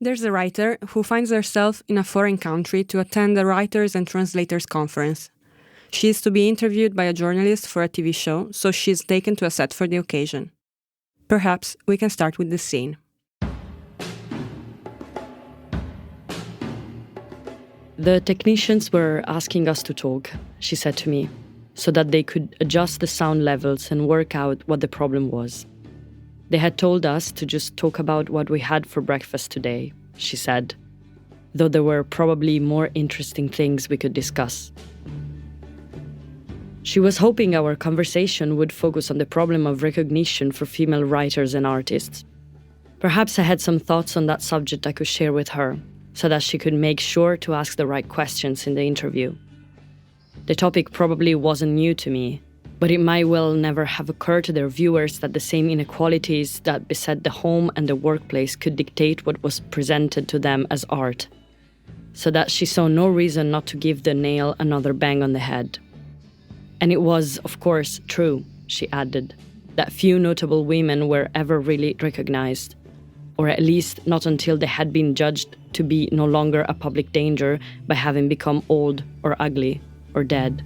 There's a writer who finds herself in a foreign country to attend a writers and translators conference. She is to be interviewed by a journalist for a TV show, so she is taken to a set for the occasion. Perhaps we can start with this scene. The technicians were asking us to talk, she said to me, so that they could adjust the sound levels and work out what the problem was. They had told us to just talk about what we had for breakfast today, she said, though there were probably more interesting things we could discuss. She was hoping our conversation would focus on the problem of recognition for female writers and artists. Perhaps I had some thoughts on that subject I could share with her, so that she could make sure to ask the right questions in the interview. The topic probably wasn't new to me, but it might well never have occurred to their viewers that the same inequalities that beset the home and the workplace could dictate what was presented to them as art, so that she saw no reason not to give the nail another bang on the head. And it was, of course, true, she added, that few notable women were ever really recognized, or at least not until they had been judged to be no longer a public danger by having become old or ugly or dead.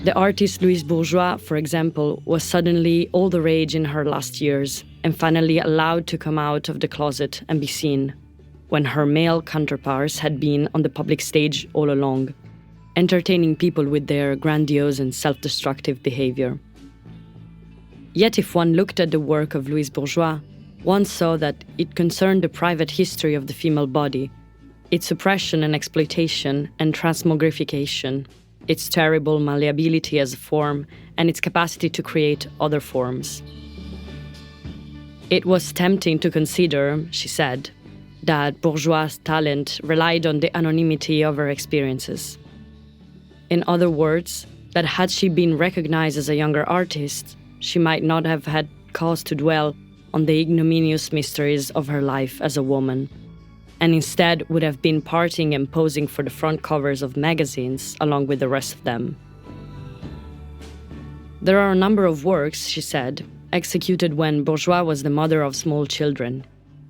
The artist Louise Bourgeois, for example, was suddenly all the rage in her last years and finally allowed to come out of the closet and be seen, when her male counterparts had been on the public stage all along, entertaining people with their grandiose and self-destructive behavior. Yet if one looked at the work of Louise Bourgeois, one saw that it concerned the private history of the female body, its oppression and exploitation and transmogrification, its terrible malleability as a form, and its capacity to create other forms. It was tempting to consider, she said, that Bourgeois' talent relied on the anonymity of her experiences. In other words, that had she been recognized as a younger artist, she might not have had cause to dwell on the ignominious mysteries of her life as a woman, and instead would have been partying and posing for the front covers of magazines along with the rest of them. There are a number of works, she said, executed when Bourgeois was the mother of small children,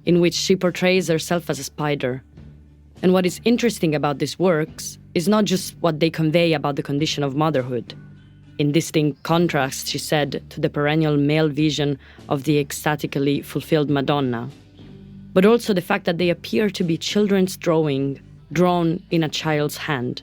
in which she portrays herself as a spider. And what is interesting about these works is not just what they convey about the condition of motherhood, in distinct contrast, she said, to the perennial male vision of the ecstatically fulfilled Madonna, but also the fact that they appear to be children's drawing, drawn in a child's hand.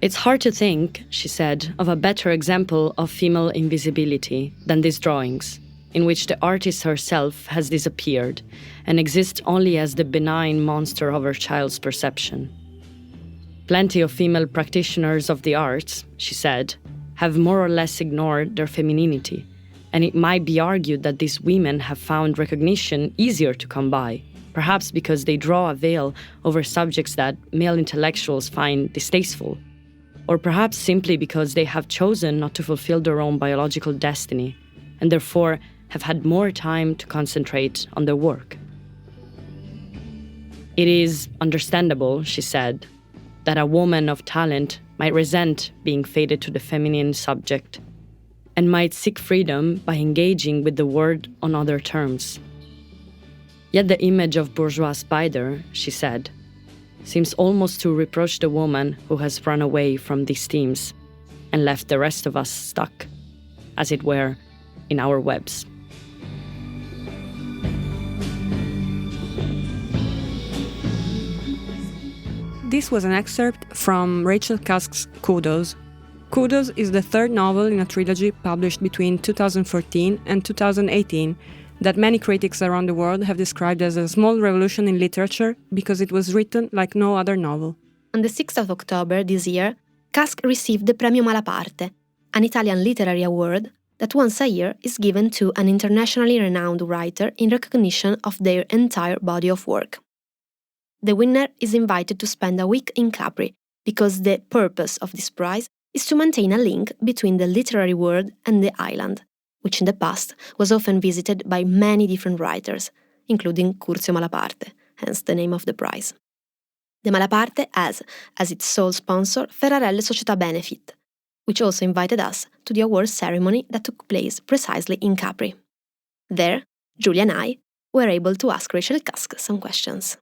It's hard to think, she said, of a better example of female invisibility than these drawings, in which the artist herself has disappeared and exists only as the benign monster of her child's perception. Plenty of female practitioners of the arts, she said, have more or less ignored their femininity, and it might be argued that these women have found recognition easier to come by, perhaps because they draw a veil over subjects that male intellectuals find distasteful, or perhaps simply because they have chosen not to fulfill their own biological destiny, and therefore have had more time to concentrate on their work. It is understandable, she said, that a woman of talent might resent being fated to the feminine subject and might seek freedom by engaging with the word on other terms. Yet the image of bourgeois spider, she said, seems almost to reproach the woman who has run away from these themes and left the rest of us stuck, as it were, in our webs. This was an excerpt from Rachel Cusk's Kudos. Kudos is the third novel in a trilogy published between 2014 and 2018 that many critics around the world have described as a small revolution in literature because it was written like no other novel. On the 6th of October this year, Cusk received the Premio Malaparte, an Italian literary award that once a year is given to an internationally renowned writer in recognition of their entire body of work. The winner is invited to spend a week in Capri because the purpose of this prize is to maintain a link between the literary world and the island, which in the past was often visited by many different writers, including Curzio Malaparte, hence the name of the prize. The Malaparte has, as its sole sponsor, Ferrarelle Società Benefit, which also invited us to the awards ceremony that took place precisely in Capri. There, Giulia and I were able to ask Rachel Cusk some questions.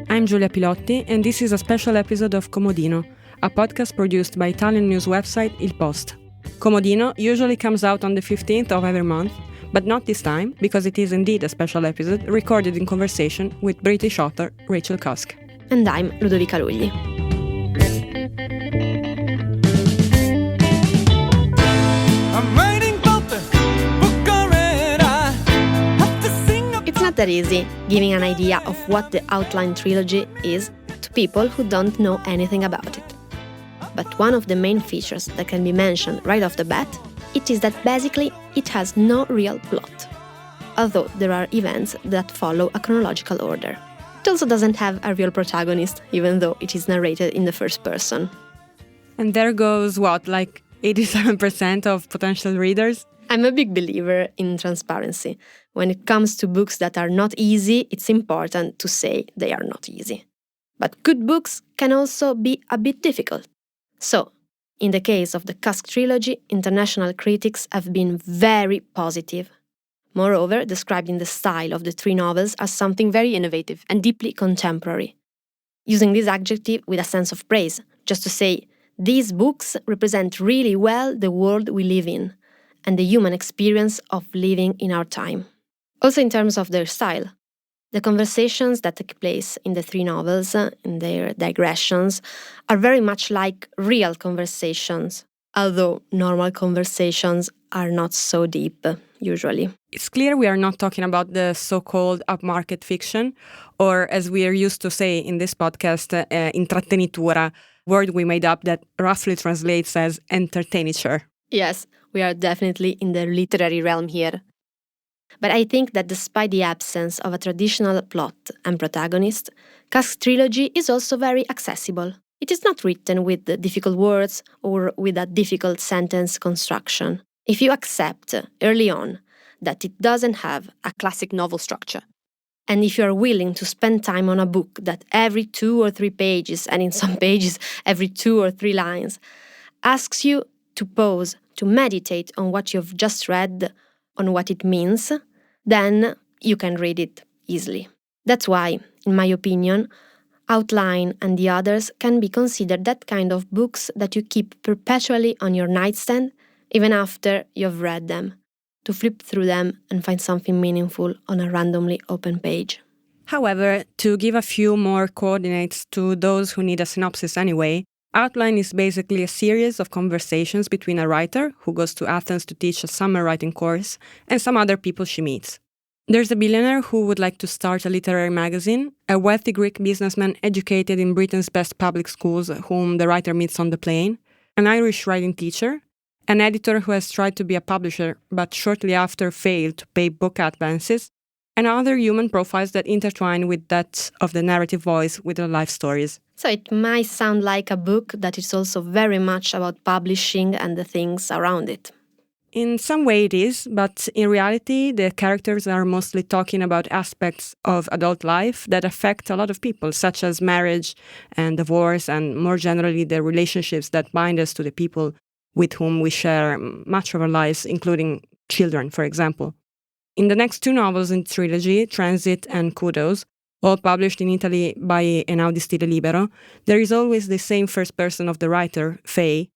I'm Giulia Pilotti, and this is a special episode of Comodino, a podcast produced by Italian news website Il Post. Comodino usually comes out on the 15th of every month, but not this time, because it is indeed a special episode recorded in conversation with British author Rachel Cusk. And I'm Ludovica Lugli. It's not that easy giving an idea of what the Outline trilogy is to people who don't know anything about it. But one of the main features that can be mentioned right off the bat, it is that basically it has no real plot, although there are events that follow a chronological order. It also doesn't have a real protagonist, even though it is narrated in the first person. And there goes what, like 87% of potential readers? I'm a big believer in transparency. When it comes to books that are not easy, it's important to say they are not easy. But good books can also be a bit difficult. So, in the case of the Cusk trilogy, international critics have been very positive. Moreover, describing the style of the three novels as something very innovative and deeply contemporary. Using this adjective with a sense of praise, just to say, these books represent really well the world we live in and the human experience of living in our time. Also in terms of their style, the conversations that take place in the three novels, in their digressions, are very much like real conversations, although normal conversations are not so deep, usually. It's clear we are not talking about the so-called upmarket fiction, or as we are used to say in this podcast, intrattenitura, word we made up that roughly translates as entertainiture. Yes, we are definitely in the literary realm here. But I think that despite the absence of a traditional plot and protagonist, Cusk's trilogy is also very accessible. It is not written with difficult words or with a difficult sentence construction. If you accept early on that it doesn't have a classic novel structure, and if you are willing to spend time on a book that every 2 or 3 pages, and in some pages every 2 or 3 lines, asks you to pause, to meditate on what you've just read, on what it means, then you can read it easily. That's why, in my opinion, Outline and the others can be considered that kind of books that you keep perpetually on your nightstand, even after you've read them, to flip through them and find something meaningful on a randomly open page. However, to give a few more coordinates to those who need a synopsis anyway, Outline is basically a series of conversations between a writer who goes to Athens to teach a summer writing course and some other people she meets. There's a billionaire who would like to start a literary magazine, a wealthy Greek businessman educated in Britain's best public schools whom the writer meets on the plane, an Irish writing teacher, an editor who has tried to be a publisher but shortly after failed to pay book advances, and other human profiles that intertwine with that of the narrative voice with their life stories. So it might sound like a book that is also very much about publishing and the things around it. In some way it is, but in reality the characters are mostly talking about aspects of adult life that affect a lot of people, such as marriage and divorce and more generally the relationships that bind us to the people with whom we share much of our lives, including children, for example. In the next 2 novels in the trilogy, Transit and Kudos, all published in Italy by Einaudi Stile Libero, there is always the same first person of the writer, Faye,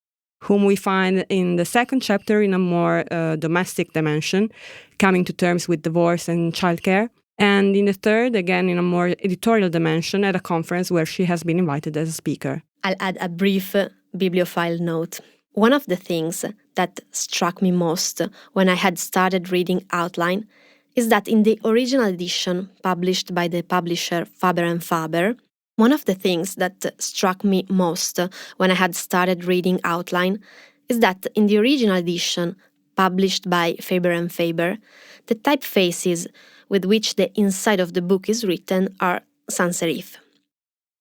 whom we find in the second chapter in a more domestic dimension, coming to terms with divorce and childcare, and in the third, again in a more editorial dimension at a conference where she has been invited as a speaker. I'll add a brief bibliophile note. One of the things that struck me most when I had started reading Outline is that in the original edition published by the publisher Faber and Faber, one of the things that struck me most when I had started reading Outline is that in the original edition published by Faber and Faber, the typefaces with which the inside of the book is written are sans serif.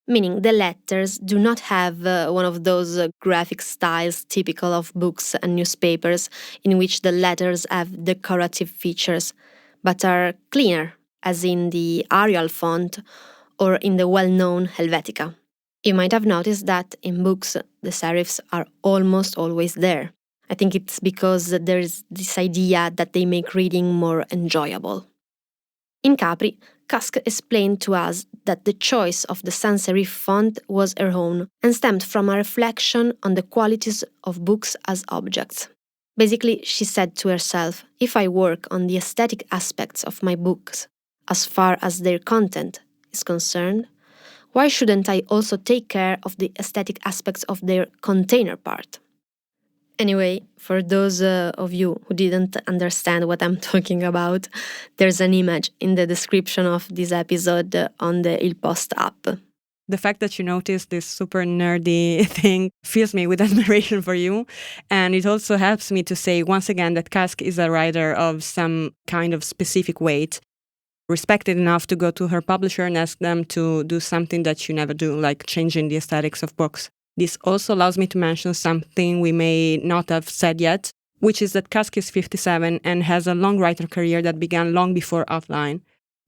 Meaning the letters do not have one of those graphic styles typical of books and newspapers in which the letters have decorative features, but are cleaner, as in the Arial font or in the well-known Helvetica. You might have noticed that in books the serifs are almost always there. I think it's because there is this idea that they make reading more enjoyable. In Capri, Cusk explained to us that the choice of the sans serif font was her own and stemmed from a reflection on the qualities of books as objects. Basically, she said to herself, if I work on the aesthetic aspects of my books, as far as their content is concerned, why shouldn't I also take care of the aesthetic aspects of their container part? Anyway, for those of you who didn't understand what I'm talking about, there's an image in the description of this episode on the Il Post app. The fact that you noticed this super nerdy thing fills me with admiration for you. And it also helps me to say once again that Cusk is a writer of some kind of specific weight, respected enough to go to her publisher and ask them to do something that you never do, like changing the aesthetics of books. This also allows me to mention something we may not have said yet, which is that Cusk is 57 and has a long writer career that began long before Outline,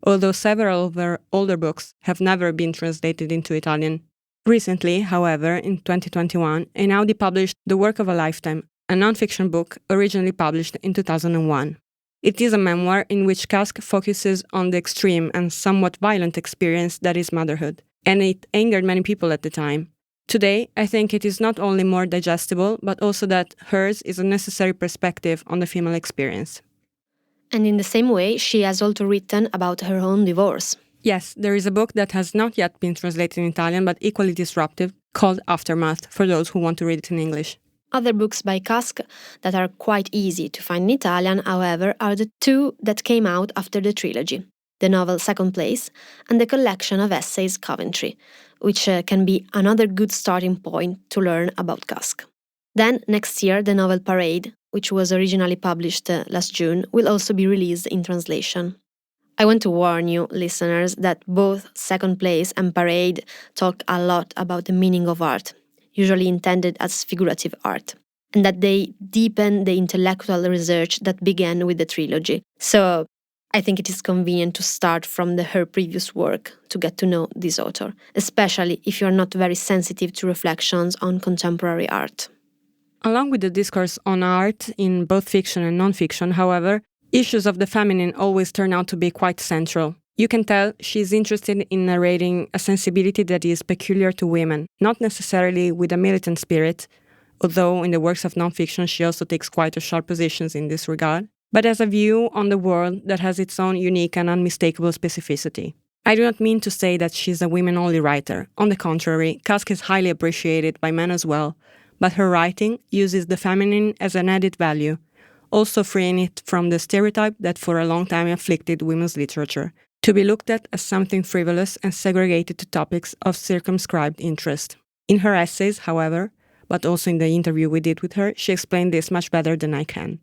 although several of her older books have never been translated into Italian. Recently, however, in 2021, Einaudi published The Work of a Lifetime, a non-fiction book originally published in 2001. It is a memoir in which Cusk focuses on the extreme and somewhat violent experience that is motherhood, and it angered many people at the time. Today, I think it is not only more digestible, but also that hers is a necessary perspective on the female experience. And in the same way, she has also written about her own divorce. Yes, there is a book that has not yet been translated in Italian, but equally disruptive, called Aftermath, for those who want to read it in English. Other books by Cusk that are quite easy to find in Italian, however, are the two that came out after the trilogy, the novel Second Place and the collection of essays Coventry, which can be another good starting point to learn about Cusk. Then, next year, the novel Parade, which was originally published last June, will also be released in translation. I want to warn you, listeners, that both Second Place and Parade talk a lot about the meaning of art, usually intended as figurative art, and that they deepen the intellectual research that began with the trilogy. So, I think it is convenient to start from her previous work to get to know this author, especially if you're not very sensitive to reflections on contemporary art. Along with the discourse on art in both fiction and non-fiction, however, issues of the feminine always turn out to be quite central. You can tell she's interested in narrating a sensibility that is peculiar to women, not necessarily with a militant spirit, although in the works of non-fiction she also takes quite a sharp positions in this regard, but as a view on the world that has its own unique and unmistakable specificity. I do not mean to say that she's a women-only writer. On the contrary, Cusk is highly appreciated by men as well, but her writing uses the feminine as an added value, also freeing it from the stereotype that for a long time afflicted women's literature, to be looked at as something frivolous and segregated to topics of circumscribed interest. In her essays, however, but also in the interview we did with her, she explained this much better than I can.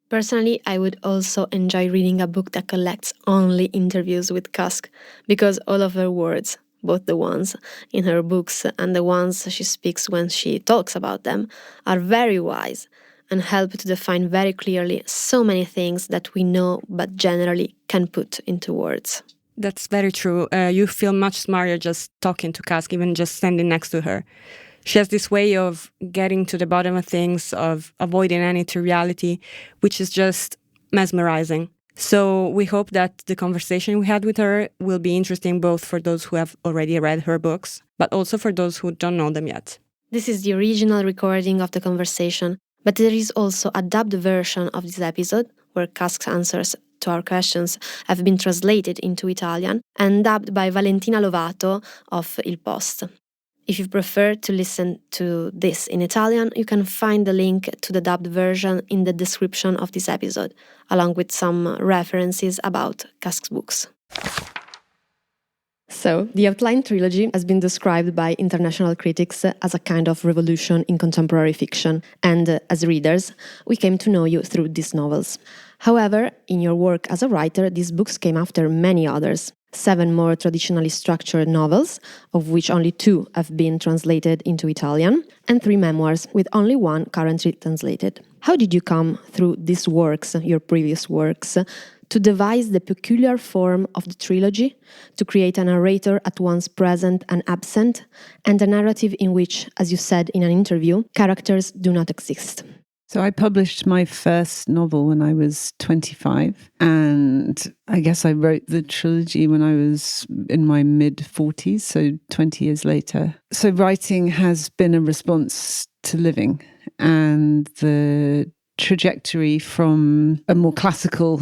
Personally, I would also enjoy reading a book that collects only interviews with Cusk, because all of her words, both the ones in her books and the ones she speaks when she talks about them, are very wise and help to define very clearly so many things that we know but generally can put into words. That's very true. You feel much smarter just talking to Cusk, even just standing next to her. She has this way of getting to the bottom of things, of avoiding any triviality, which is just mesmerizing. So we hope that the conversation we had with her will be interesting both for those who have already read her books, but also for those who don't know them yet. This is the original recording of the conversation, but there is also a dubbed version of this episode, where Cusk's answers to our questions have been translated into Italian and dubbed by Valentina Lovato of Il Post. If you prefer to listen to this in Italian, you can find the link to the dubbed version in the description of this episode, along with some references about Cusk's books. So, the Outline trilogy has been described by international critics as a kind of revolution in contemporary fiction, and as readers, we came to know you through these novels. However, in your work as a writer, these books came after many others. 7 more traditionally structured novels, of which only 2 have been translated into Italian, and 3 memoirs, with only 1 currently translated. How did you come through these works, your previous works, to devise the peculiar form of the trilogy, to create a narrator at once present and absent, and a narrative in which, as you said in an interview, characters do not exist? So I published my first novel when I was 25, and I guess I wrote the trilogy when I was in my mid-40s, so 20 years later. So writing has been a response to living, and the trajectory from a more classical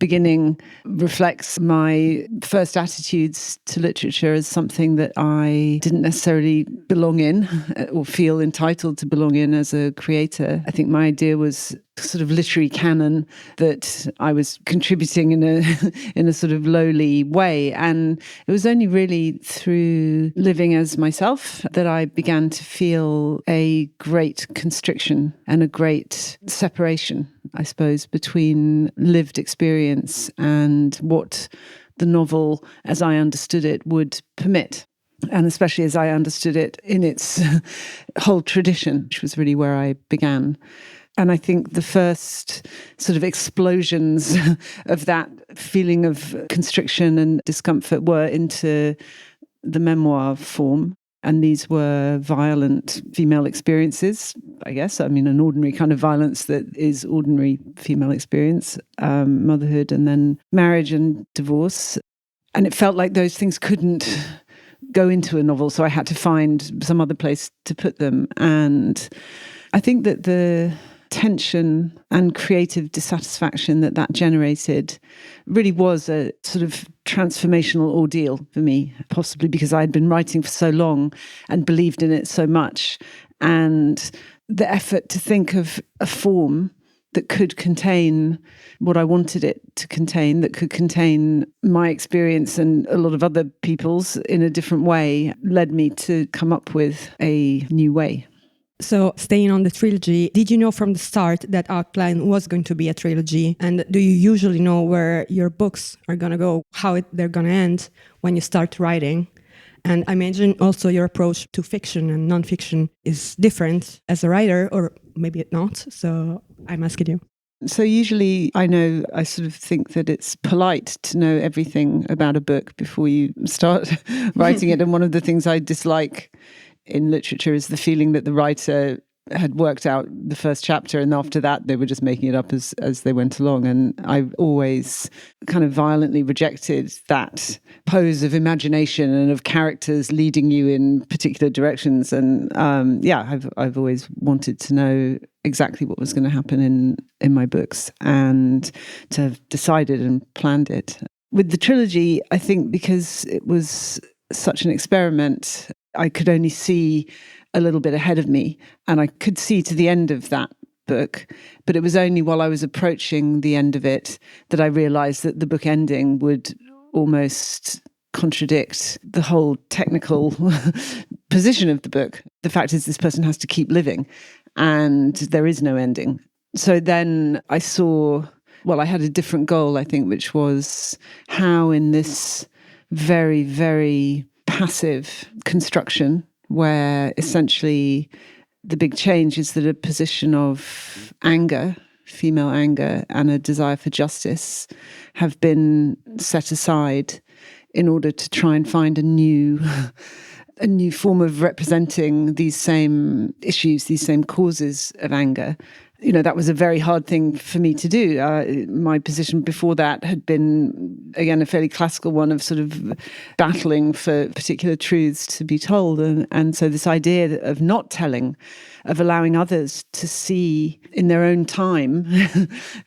beginning reflects my first attitudes to literature as something that I didn't necessarily belong in or feel entitled to belong in as a creator. I think my idea was sort of literary canon that I was contributing in a in a sort of lowly way, and it was only really through living as myself that I began to feel a great constriction and a great separation, I suppose, between lived experience and what the novel, as I understood it, would permit. And especially as I understood it in its whole tradition, which was really where I began. And I think the first sort of explosions of that feeling of constriction and discomfort were into the memoir form. And these were violent female experiences, I guess. I mean, an ordinary kind of violence that is ordinary female experience, motherhood and then marriage and divorce. And it felt like those things couldn't go into a novel, so I had to find some other place to put them. And I think that the tension and creative dissatisfaction that generated really was a sort of transformational ordeal for me, possibly because I had been writing for so long and believed in it so much. And the effort to think of a form that could contain what I wanted it to contain, that could contain my experience and a lot of other people's in a different way, led me to come up with a new way. So, staying on the trilogy, did you know from the start that Outline was going to be a trilogy? And do you usually know where your books are going to go, how they're going to end when you start writing? And I imagine also your approach to fiction and nonfiction is different as a writer, or maybe not. So I'm asking you. So usually I sort of think that it's polite to know everything about a book before you start writing it. And one of the things I dislike in literature is the feeling that the writer had worked out the first chapter and after that they were just making it up as they went along. And I've always kind of violently rejected that pose of imagination and of characters leading you in particular directions. And I've always wanted to know exactly what was going to happen in my books and to have decided and planned it. With the trilogy, I think because it was such an experiment, I could only see a little bit ahead of me, and I could see to the end of that book. But it was only while I was approaching the end of it that I realized that the book ending would almost contradict the whole technical position of the book. The fact is, this person has to keep living, and there is no ending. So then I I had a different goal, I think, which was how in this very, very passive construction, where essentially the big change is that a position of anger, female anger, and a desire for justice have been set aside in order to try and find a new form of representing these same issues, these same causes of anger. You know, that was a very hard thing for me to do. My position before that had been, again, a fairly classical one of sort of battling for particular truths to be told. And so this idea of not telling, of allowing others to see in their own time,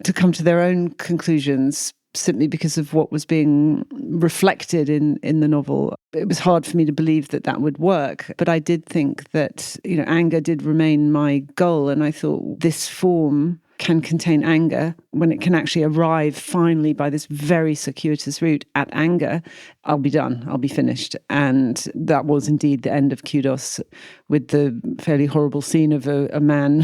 to come to their own conclusions, simply because of what was being reflected in the novel. It was hard for me to believe that would work. But I did think that, anger did remain my goal. And I thought this form can contain anger when it can actually arrive finally by this very circuitous route at anger. I'll be done. I'll be finished. And that was indeed the end of Kudos, with the fairly horrible scene of a man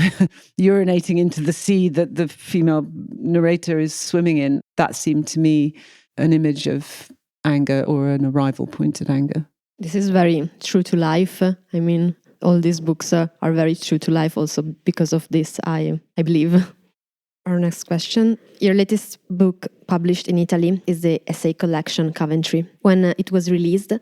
urinating into the sea that the female narrator is swimming in. That seemed to me an image of anger, or an arrival point at anger. This is very true to life. I mean, all these books are very true to life also because of this, I believe. Our next question. Your latest book published in Italy is the essay collection Coventry. When it was released,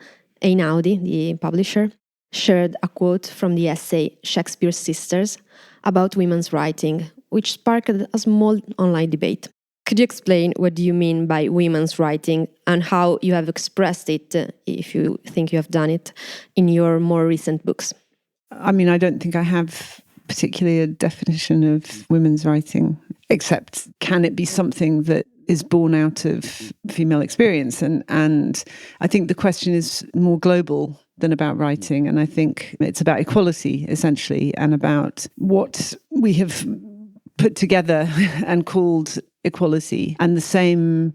Einaudi, the publisher, shared a quote from the essay Shakespeare's Sisters about women's writing, which sparked a small online debate. Could you explain what do you mean by women's writing and how you have expressed it, if you think you have done it, in your more recent books? I mean, I don't think I have particularly a definition of women's writing, except can it be something that is born out of female experience? And I think the question is more global than about writing. And I think it's about equality, essentially, and about what we have put together and called equality, and the same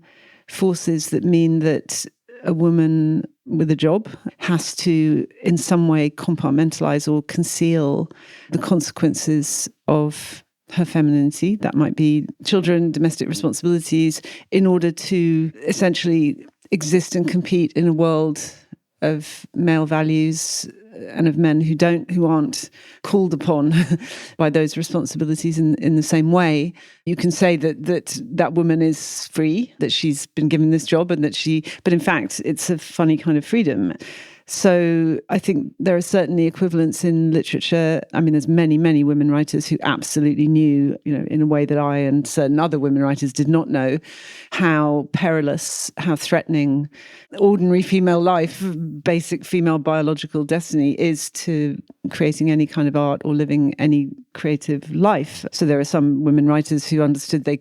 forces that mean that a woman with a job has to in some way compartmentalize or conceal the consequences of her femininity. That might be children, domestic responsibilities, in order to essentially exist and compete in a world of male values and of men who aren't called upon by those responsibilities in the same way. You can say that woman is free, that she's been given this job, and but in fact, it's a funny kind of freedom. So I think there are certainly equivalents in literature. I mean, there's many, many women writers who absolutely knew, in a way that I and certain other women writers did not know, how perilous, how threatening ordinary female life, basic female biological destiny is to creating any kind of art or living any creative life. So there are some women writers who understood they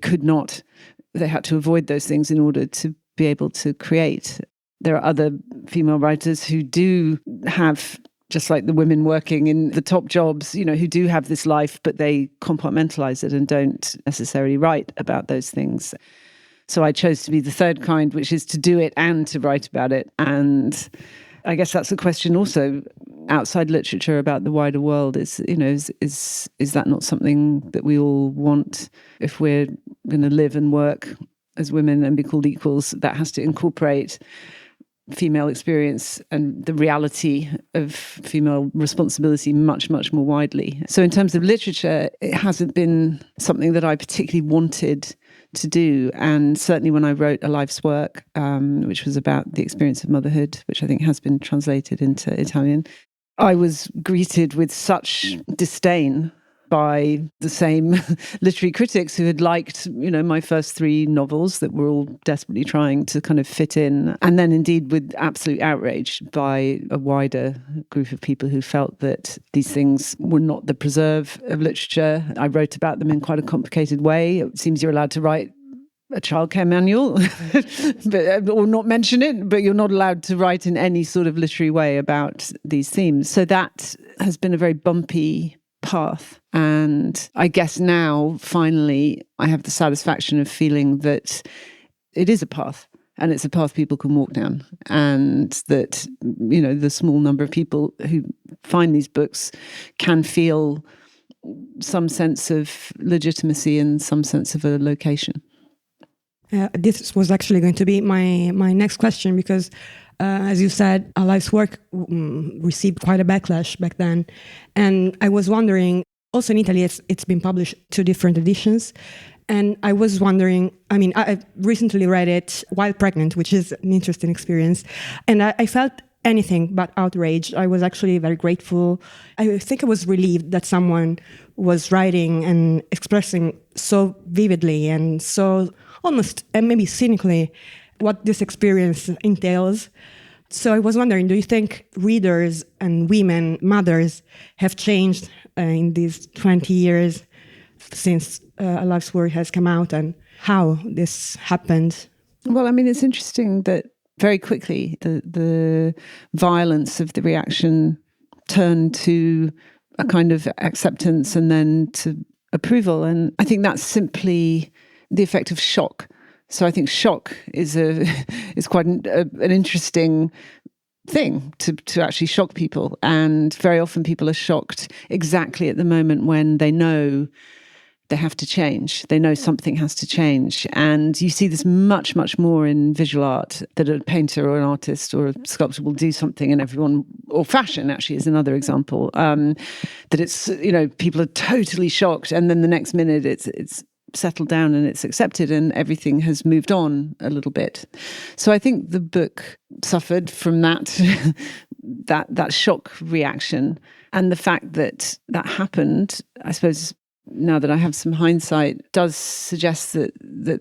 had to avoid those things in order to be able to create. There are other female writers who do have, just like the women working in the top jobs, who do have this life, but they compartmentalize it and don't necessarily write about those things. So I chose to be the third kind, which is to do it and to write about it. And I guess that's a question also outside literature about the wider world is that not something that we all want? If we're going to live and work as women and be called equals, that has to incorporate female experience and the reality of female responsibility much, much more widely. So in terms of literature, it hasn't been something that I particularly wanted to do. And certainly when I wrote A Life's Work, which was about the experience of motherhood, which I think has been translated into Italian, I was greeted with such disdain by the same literary critics who had liked, my first three novels that were all desperately trying to kind of fit in. And then indeed with absolute outrage by a wider group of people who felt that these things were not the preserve of literature. I wrote about them in quite a complicated way. It seems you're allowed to write a childcare manual, or not mention it, but you're not allowed to write in any sort of literary way about these themes. So that has been a very bumpy path. And I guess now, finally, I have the satisfaction of feeling that it is a path, and it's a path people can walk down. And that, the small number of people who find these books can feel some sense of legitimacy and some sense of a location. This was actually going to be my next question, because as you said, A Life's Work received quite a backlash back then. And I was wondering, also in Italy, it's been published 2 different editions. And I was wondering, I recently read it while pregnant, which is an interesting experience. And I felt anything but outraged. I was actually very grateful. I think I was relieved that someone was writing and expressing so vividly and so almost and maybe cynically what this experience entails. So I was wondering, do you think readers and women, mothers, have changed in these 20 years since A Life's Work has come out, and how this happened? Well, it's interesting that very quickly the violence of the reaction turned to a kind of acceptance and then to approval. And I think that's simply the effect of shock. So I think shock is quite an interesting thing to actually shock people. And very often people are shocked exactly at the moment when they know they have to change. They know something has to change. And you see this much, much more in visual art, that a painter or an artist or a sculptor will do something and everyone, or fashion actually is another example, that it's, people are totally shocked. And then the next minute it's settled down and it's accepted and everything has moved on a little bit. So I think the book suffered from that shock reaction, and the fact that happened, I suppose, now that I have some hindsight, does suggest that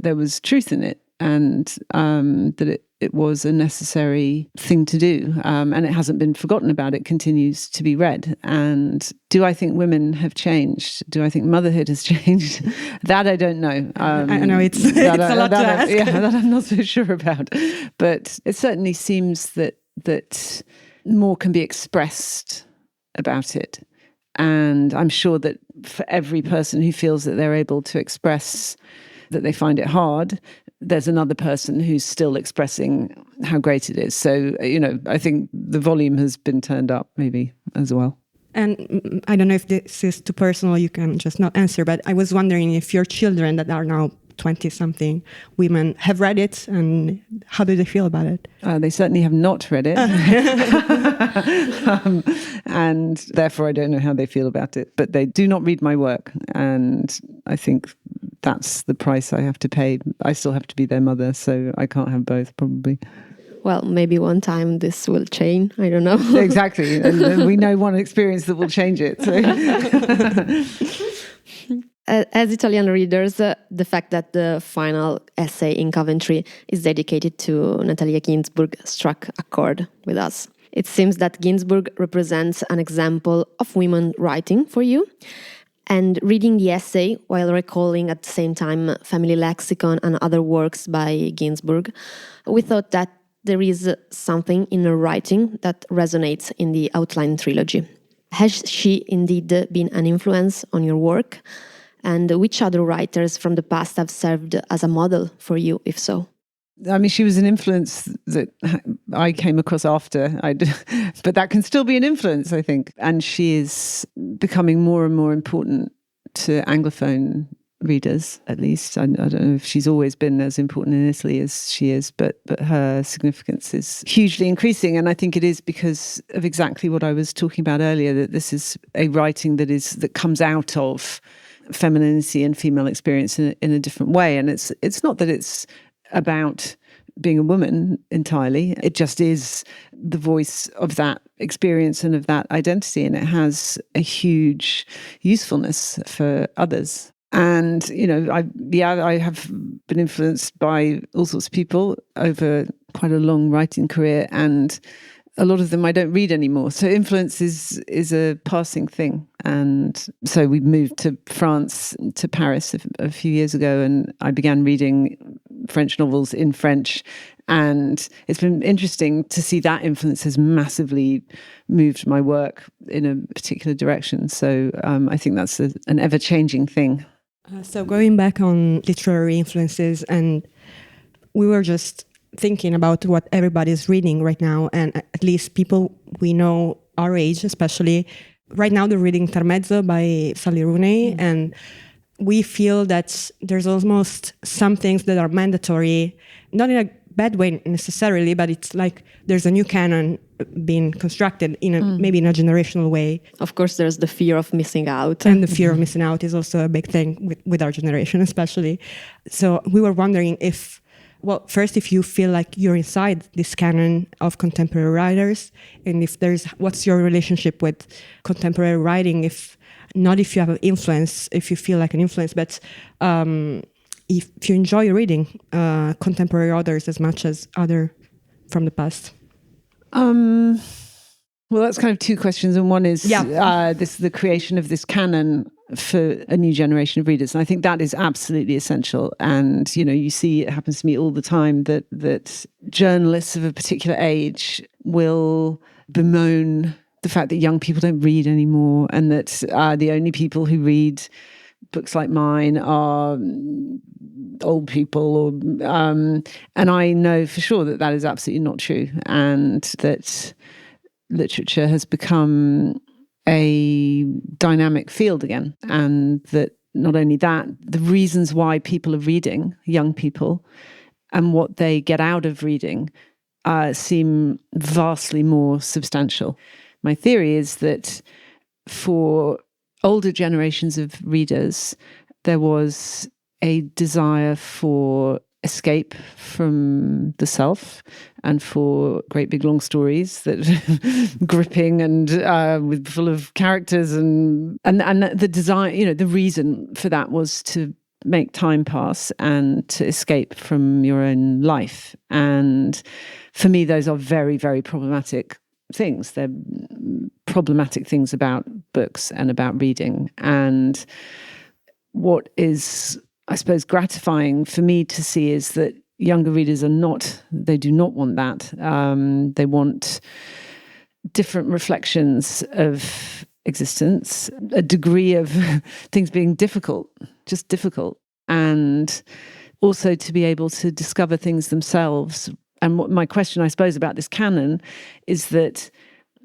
there was truth in it, and that it was a necessary thing to do, and it hasn't been forgotten about. It continues to be read. And do I think women have changed? Do I think motherhood has changed? That I don't know. I know it's a lot to ask. Yeah, that I'm not so sure about. But it certainly seems that more can be expressed about it. And I'm sure that for every person who feels that they're able to express that they find it hard, there's another person who's still expressing how great it is. So, I think the volume has been turned up maybe as well. And I don't know if this is too personal, you can just not answer, but I was wondering if your children that are now 20-something women have read it, and how do they feel about it? They certainly have not read it. And therefore I don't know how they feel about it. But they do not read my work. And I think that's the price I have to pay. I still have to be their mother, so I can't have both, probably. Well, maybe one time this will change. I don't know. Exactly. And we know one experience that will change it. So. As Italian readers, the fact that the final essay in Coventry is dedicated to Natalia Ginzburg struck a chord with us. It seems that Ginzburg represents an example of women writing for you. And reading the essay while recalling at the same time Family Lexicon and other works by Ginzburg, we thought that there is something in her writing that resonates in the outline trilogy. Has she indeed been an influence on your work? And which other writers from the past have served as a model for you, if so? I mean, she was an influence that I came across after, but that can still be an influence, I think. And she is becoming more and more important to Anglophone readers, at least. I don't know if she's always been as important in Italy as she is, but her significance is hugely increasing. And I think it is because of exactly what I was talking about earlier, that this is a writing that comes out of femininity and female experience in a different way. And it's not that it's about being a woman entirely. It just is the voice of that experience and of that identity. And it has a huge usefulness for others. And, I have been influenced by all sorts of people over quite a long writing career, and a lot of them I don't read anymore. So influence is a passing thing. And so we moved to France, to Paris a few years ago, and I began reading French novels in French. And it's been interesting to see that influence has massively moved my work in a particular direction. So I think that's an ever-changing thing. So going back on literary influences, and we were just thinking about what everybody's reading right now, and at least people we know our age, especially right now, they're reading Intermezzo by Sally Rooney, and we feel that there's almost some things that are mandatory, not in a bad way necessarily, but it's like there's a new canon being constructed in maybe in a generational way. Of course, there's the fear of missing out. And the fear of missing out is also a big thing with our generation, especially. So we were wondering if you feel like you're inside this canon of contemporary writers, and what's your relationship with contemporary writing? If you have an influence, if you feel like an influence, but if you enjoy reading contemporary authors as much as other from the past. Well, that's kind of two questions, and one is the creation of this canon for a new generation of readers. And I think that is absolutely essential. And, you see it happens to me all the time that journalists of a particular age will bemoan the fact that young people don't read anymore, and that the only people who read books like mine are old people. And I know for sure that is absolutely not true, and that literature has become a dynamic field again, and that not only that, the reasons why people are reading, young people, and what they get out of reading seem vastly more substantial. My theory is that for older generations of readers, there was a desire for escape from the self and for great big long stories that gripping and with full of characters and the design, the reason for that was to make time pass and to escape from your own life. And for me, those are very, very problematic things. They're problematic things about books and about reading. And what is, I suppose, gratifying for me to see is that younger readers they do not want that. They want different reflections of existence, a degree of things being difficult, just difficult, and also to be able to discover things themselves. And what my question, I suppose, about this canon is that,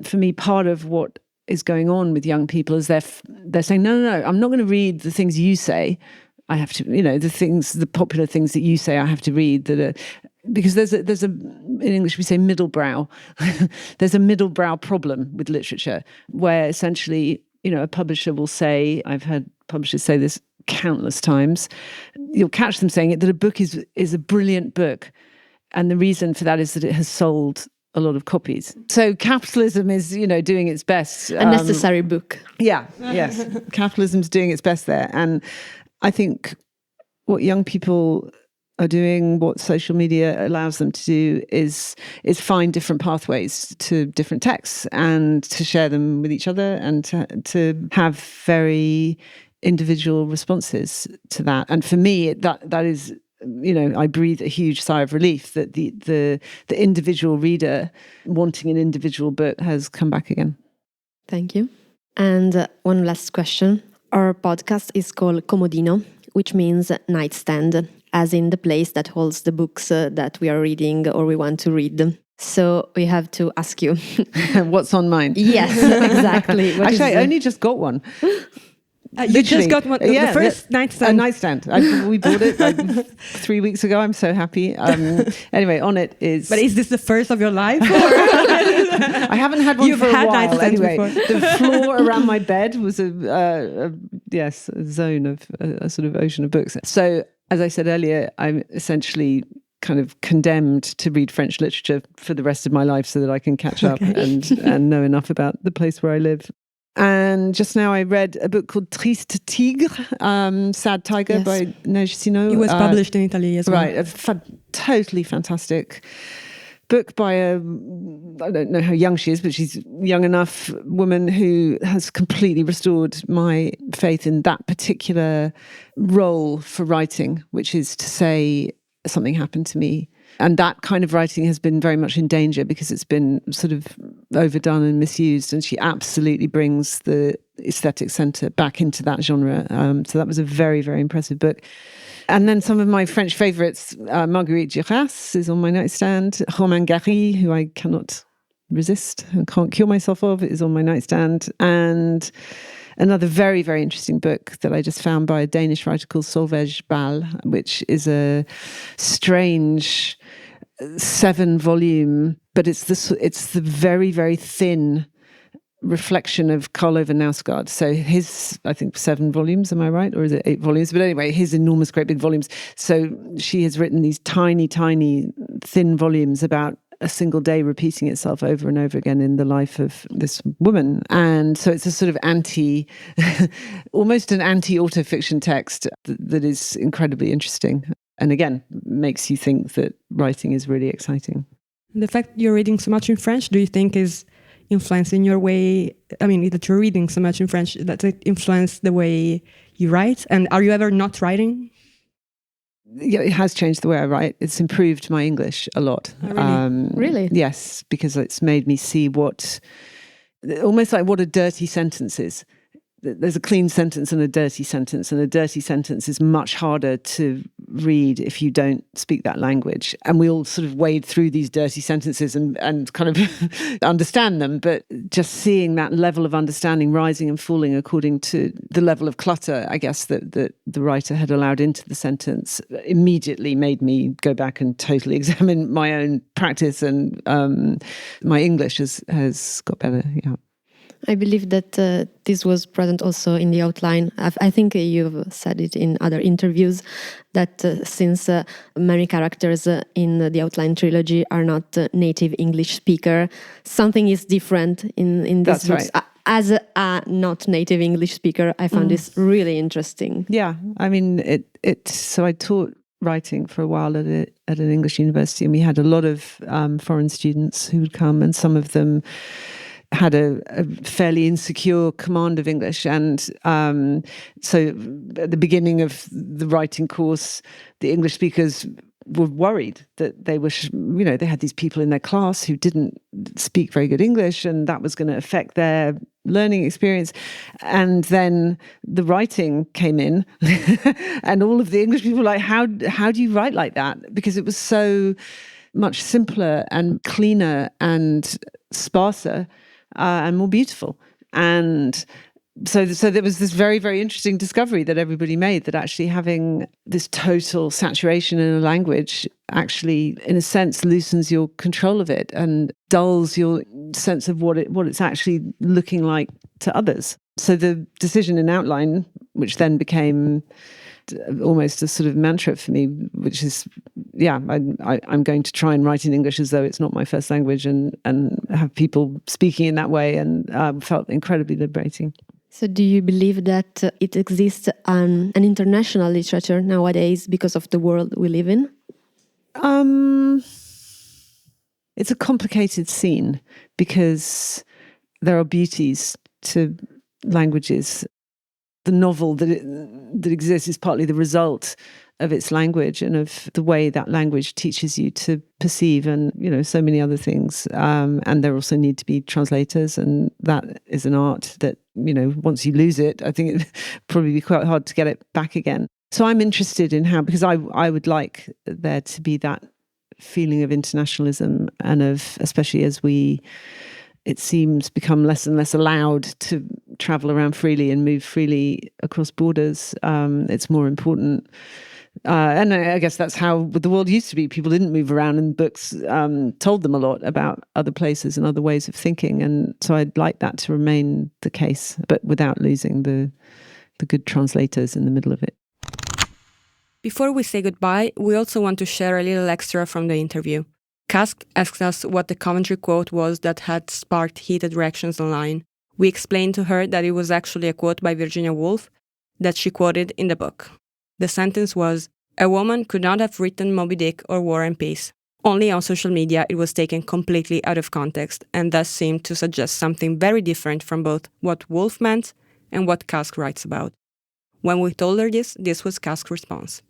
for me, part of what is going on with young people is they're saying, no, I'm not going to read the things you say. I have to, the popular things that you say I have to read because there's a in English we say middle brow. There's a middle brow problem with literature where essentially, a publisher will say, I've heard publishers say this countless times, you'll catch them saying it, that a book is a brilliant book. And the reason for that is that it has sold a lot of copies. So capitalism is, doing its best. A necessary book. Yeah, yes. Capitalism's doing its best there. And I think what young people are doing, what social media allows them to do is find different pathways to different texts and to share them with each other and to have very individual responses to that. And for me, that is, I breathe a huge sigh of relief that the individual reader wanting an individual book has come back again. Thank you. And one last question. Our podcast is called Comodino, which means nightstand, as in the place that holds the books that we are reading or we want to read. So we have to ask you. What's on mine? Yes, exactly. Actually, I only just got one. You just got one, the first nightstand. A nightstand. We bought it 3 weeks ago. I'm so happy. Anyway, on it is... But is this the first of your life? I haven't had one for a while. Anyway, before. The floor around my bed was a zone of a sort of ocean of books. So, as I said earlier, I'm essentially kind of condemned to read French literature for the rest of my life so that I can catch up and know enough about the place where I live. And just now I read a book called Triste Tigre, Sad Tiger by Neige Sino. It was published in Italy as well. Right, a totally fantastic book by I don't know how young she is, but she's young enough woman who has completely restored my faith in that particular role for writing, which is to say something happened to me. And that kind of writing has been very much in danger because it's been sort of overdone and misused. And she absolutely brings the aesthetic centre back into that genre. So that was a very, very impressive book. And then some of my French favourites, Marguerite Duras is on my nightstand. Romain Gary, who I cannot resist and can't cure myself of, is on my nightstand. And another very, very interesting book that I just found by a Danish writer called Solveig Ball, which is a strange 7-volume, but it's the very, very thin reflection of Karl Ove Knausgaard. So his, I think, 7 volumes, am I right? Or is it 8 volumes? But anyway, his enormous, great big volumes. So she has written these tiny, tiny, thin volumes about a single day repeating itself over and over again in the life of this woman. And so it's a sort of almost an anti-autofiction text that is incredibly interesting. And again, makes you think that writing is really exciting. The fact you're reading so much in French, do you think is influencing your way? I mean, that you're reading so much in French, that it influenced the way you write? And are you ever not writing? Yeah, it has changed the way I write. It's improved my English a lot. Oh, really? Really? Yes, because it's made me see almost like what a dirty sentence is. There's a clean sentence and a dirty sentence is much harder to read if you don't speak that language. And we all sort of wade through these dirty sentences and kind of understand them, but just seeing that level of understanding rising and falling according to the level of clutter, I guess, that the writer had allowed into the sentence immediately made me go back and totally examine my own practice, and my English has got better, yeah. I believe that this was present also in the outline. I think you've said it in other interviews that since many characters in the outline trilogy are not native English speaker, something is different in these That's books. right. As a not native English speaker, I found this really interesting. Yeah, I mean, So I taught writing for a while at an English university, and we had a lot of foreign students who would come, and some of them had a fairly insecure command of English. And so at the beginning of the writing course, the English speakers were worried that they were, they had these people in their class who didn't speak very good English, and that was going to affect their learning experience. And then the writing came in and all of the English people were like, how do you write like that? Because it was so much simpler and cleaner and sparser and more beautiful. And so there was this very, very interesting discovery that everybody made, that actually having this total saturation in a language actually, in a sense, loosens your control of it and dulls your sense of what it's actually looking like to others. So the decision in outline, which then became almost a sort of mantra for me, which is, I'm going to try and write in English as though it's not my first language, and have people speaking in that way, and felt incredibly liberating. So do you believe that it exists an international literature nowadays because of the world we live in? It's a complicated scene because there are beauties to languages. The novel that exists is partly the result of its language and of the way that language teaches you to perceive, and so many other things. And there also need to be translators, and that is an art that once you lose it, I think it'd probably be quite hard to get it back again. So I'm interested in how, because I would like there to be that feeling of internationalism, and of, especially as it seems, become less and less allowed to travel around freely and move freely across borders. It's more important. And I guess that's how the world used to be. People didn't move around, and books told them a lot about other places and other ways of thinking. And so I'd like that to remain the case, but without losing the good translators in the middle of it. Before we say goodbye, we also want to share a little extra from the interview. Cusk asked us what the commentary quote was that had sparked heated reactions online. We explained to her that it was actually a quote by Virginia Woolf that she quoted in the book. The sentence was, "A woman could not have written Moby Dick or War and Peace. Only on social media it was taken completely out of context, and thus seemed to suggest something very different from both what Woolf meant and what Cusk writes about." When we told her this was Cusk's response.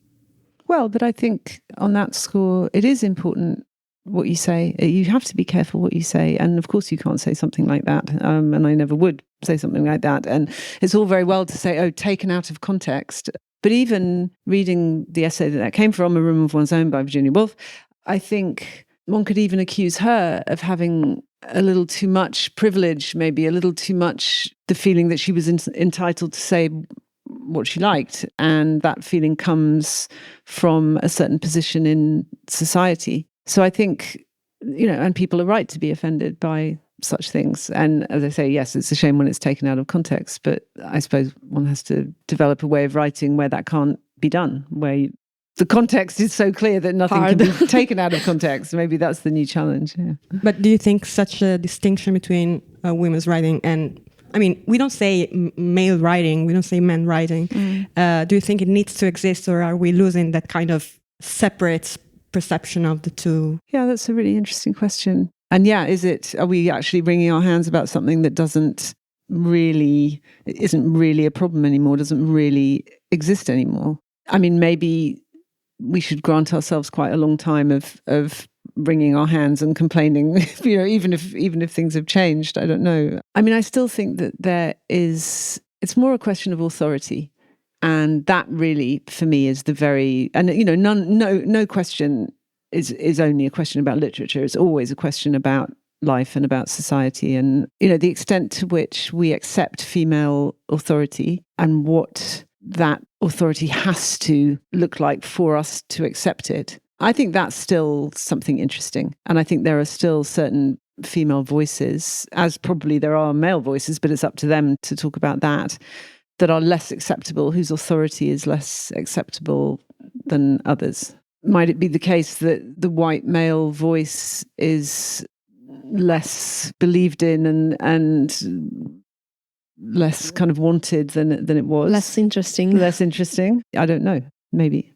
Well, but I think on that score, it is important what you say. You have to be careful what you say. And of course you can't say something like that. And I never would say something like that. And it's all very well to say, taken out of context. But even reading the essay that came from, A Room of One's Own by Virginia Woolf, I think one could even accuse her of having a little too much privilege, maybe a little too much the feeling that she was entitled to say what she liked. And that feeling comes from a certain position in society. So I think, and people are right to be offended by such things. And as I say, yes, it's a shame when it's taken out of context, but I suppose one has to develop a way of writing where that can't be done, where the context is so clear that nothing can be taken out of context. Maybe that's the new challenge. Yeah. But do you think such a distinction between women's writing and, we don't say male writing, we don't say men writing. Do you think it needs to exist, or are we losing that kind of separate perception of the two? Yeah, that's a really interesting question. And are we actually wringing our hands about something that isn't really a problem anymore, doesn't really exist anymore? Maybe we should grant ourselves quite a long time of wringing our hands and complaining, even if things have changed. I don't know. I still think that it's more a question of authority. And that really, for me, is no question is only a question about literature. It's always a question about life and about society. And, the extent to which we accept female authority and what that authority has to look like for us to accept it. I think that's still something interesting. And I think there are still certain female voices, as probably there are male voices, but it's up to them to talk about that are less acceptable, whose authority is less acceptable than others. Might it be the case that the white male voice is less believed in and less kind of wanted than it was? Less interesting. Less interesting? I don't know. Maybe.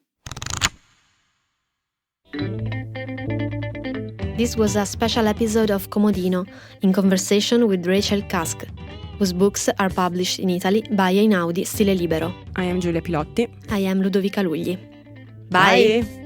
This was a special episode of Comodino, in conversation with Rachel Cusk, whose books are published in Italy by Einaudi Stile Libero. I am Giulia Pilotti. I am Ludovica Lugli. Bye.